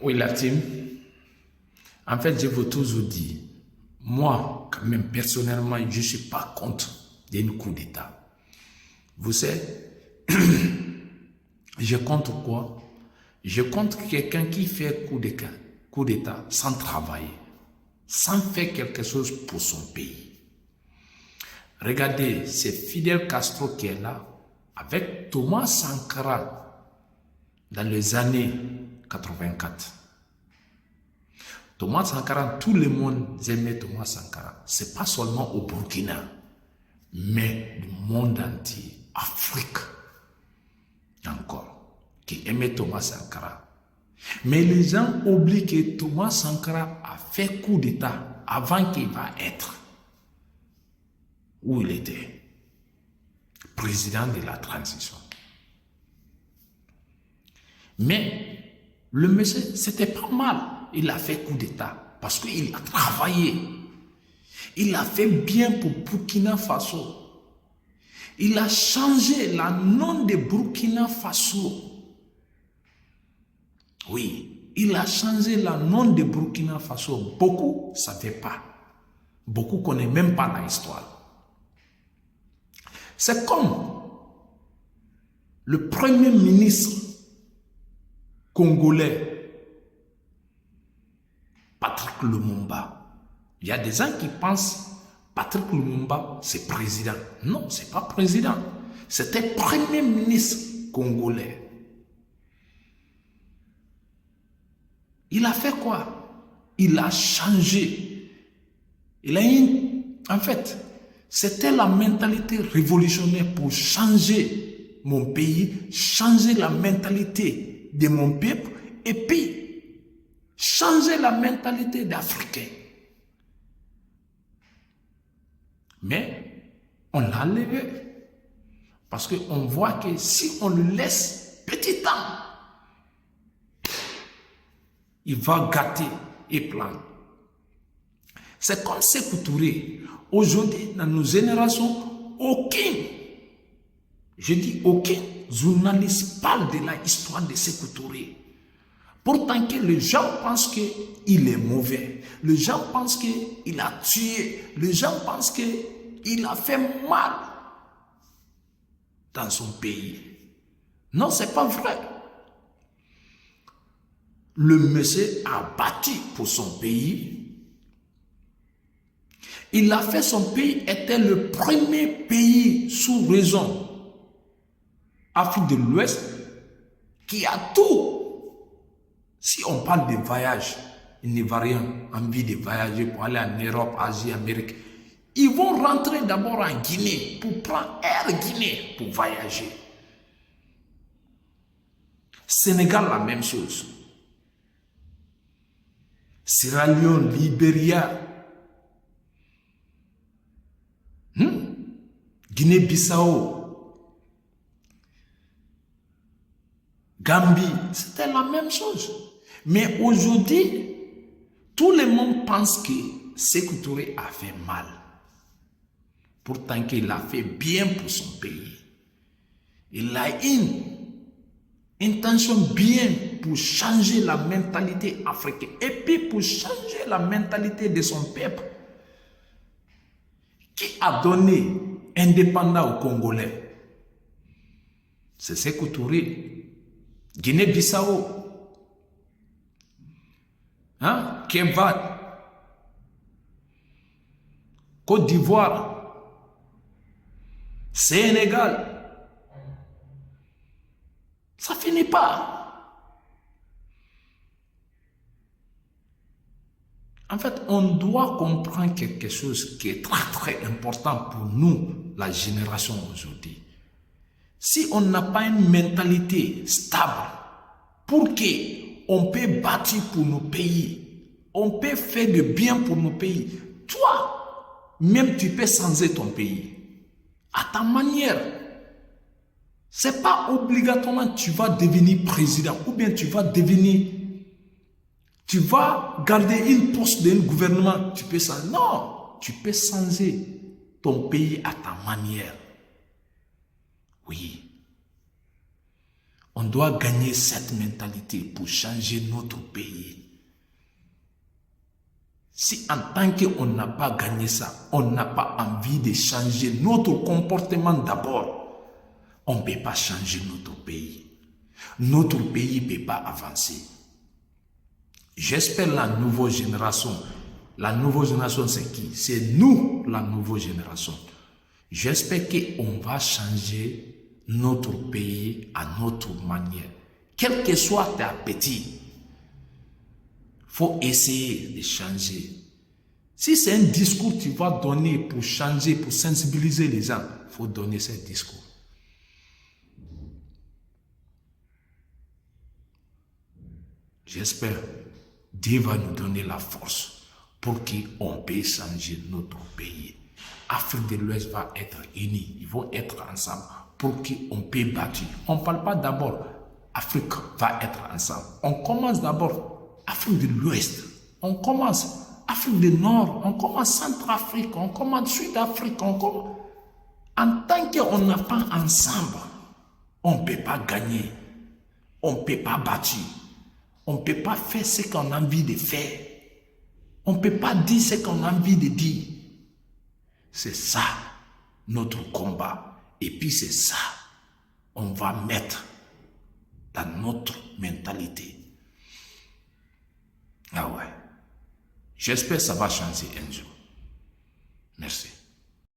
Oui, la team. En fait, je vous toujours dit, moi, quand même, personnellement, je ne suis pas contre d'un coup d'État. Vous savez, je contre quoi? Je contre quelqu'un qui fait coup d'État sans travailler, sans faire quelque chose pour son pays. Regardez, c'est Fidel Castro qui est là, avec Thomas Sankara, dans les années 84. Thomas Sankara, tout le monde aimait Thomas Sankara. Ce n'est pas seulement au Burkina, mais le monde entier, Afrique, encore, qui aimait Thomas Sankara. Mais les gens oublient que Thomas Sankara a fait coup d'État avant qu'il va être où il était, président de la transition. Mais le monsieur, c'était pas mal. Il a fait coup d'État parce qu'il a travaillé. Il a fait bien pour Burkina Faso. Il a changé le nom de Burkina Faso. Oui, il a changé le nom de Burkina Faso. Beaucoup ne savaient pas. Beaucoup ne connaissent même pas l'histoire. C'est comme le premier ministre congolais, Patrick Lumumba. Il y a des gens qui pensent Patrick Lumumba, c'est président. Non, c'est pas président. C'était premier ministre congolais. Il a fait quoi? Il a changé. En fait, c'était la mentalité révolutionnaire pour changer mon pays, changer la mentalité de mon peuple et puis changer la mentalité d'Africains. Mais on l'a levé parce qu'on voit que si on le laisse petit temps, il va gâter et prendre. C'est comme Sékou Touré. Aujourd'hui, dans nos générations, je dis aucun journaliste parle de l'histoire de Sékou Touré. Pourtant que les gens pensent qu'il est mauvais. Les gens pensent qu'il a tué. Les gens pensent qu'il a fait mal dans son pays. Non, ce n'est pas vrai. Le monsieur a bâti pour son pays. Il a fait son pays, était le premier pays sous raison, Afrique de l'Ouest, qui a tout. Si on parle de voyage, les Ivoiriens ont envie de voyager pour aller en Europe, Asie, Amérique. Ils vont rentrer d'abord en Guinée pour prendre Air Guinée pour voyager. Sénégal, la même chose. Sierra Leone, Libéria, Guinée-Bissau, Gambie, c'était la même chose. Mais aujourd'hui, tout le monde pense que Sékou Touré a fait mal. Pourtant qu'il a fait bien pour son pays. Il a une intention bien pour changer la mentalité africaine et puis pour changer la mentalité de son peuple. Qui a donné indépendant aux Congolais? C'est Sékou Touré. Guinée-Bissau, Kévat, Côte d'Ivoire, Sénégal. Ça finit pas. En fait, on doit comprendre quelque chose qui est très très important pour nous, la génération aujourd'hui. Si on n'a pas une mentalité stable pour qu'on peut bâtir pour nos pays, on peut faire de bien pour nos pays, toi, même tu peux changer ton pays à ta manière. Ce n'est pas obligatoirement que tu vas devenir président ou bien tu vas garder une poste d'un gouvernement, tu peux changer. Non, tu peux changer ton pays à ta manière. Oui. On doit gagner cette mentalité pour changer notre pays. Si en tant qu'on n'a pas gagné ça, on n'a pas envie de changer notre comportement d'abord, on ne peut pas changer notre pays. Notre pays ne peut pas avancer. J'espère la nouvelle génération. La nouvelle génération, c'est qui? C'est nous, la nouvelle génération. J'espère qu'on va changer notre pays à notre manière. Quel que soit tes appétits, il faut essayer de changer. Si c'est un discours que tu vas donner pour changer, pour sensibiliser les gens, il faut donner ce discours. J'espère que Dieu va nous donner la force pour qu'on puisse changer notre pays. L'Afrique de l'Ouest va être unie, ils vont être ensemble pour qu'on puisse battre. On ne parle pas d'abord Afrique va être ensemble. On commence d'abord Afrique de l'Ouest, on commence Afrique du Nord, on commence Centrafrique, on commence Sud-Afrique, on commence. En tant qu'on n'a pas ensemble, on ne peut pas gagner, on ne peut pas battre, on ne peut pas faire ce qu'on a envie de faire, on ne peut pas dire ce qu'on a envie de dire. C'est ça notre combat. Et puis c'est ça on va mettre dans notre mentalité. Ah ouais. J'espère que ça va changer un jour. Merci.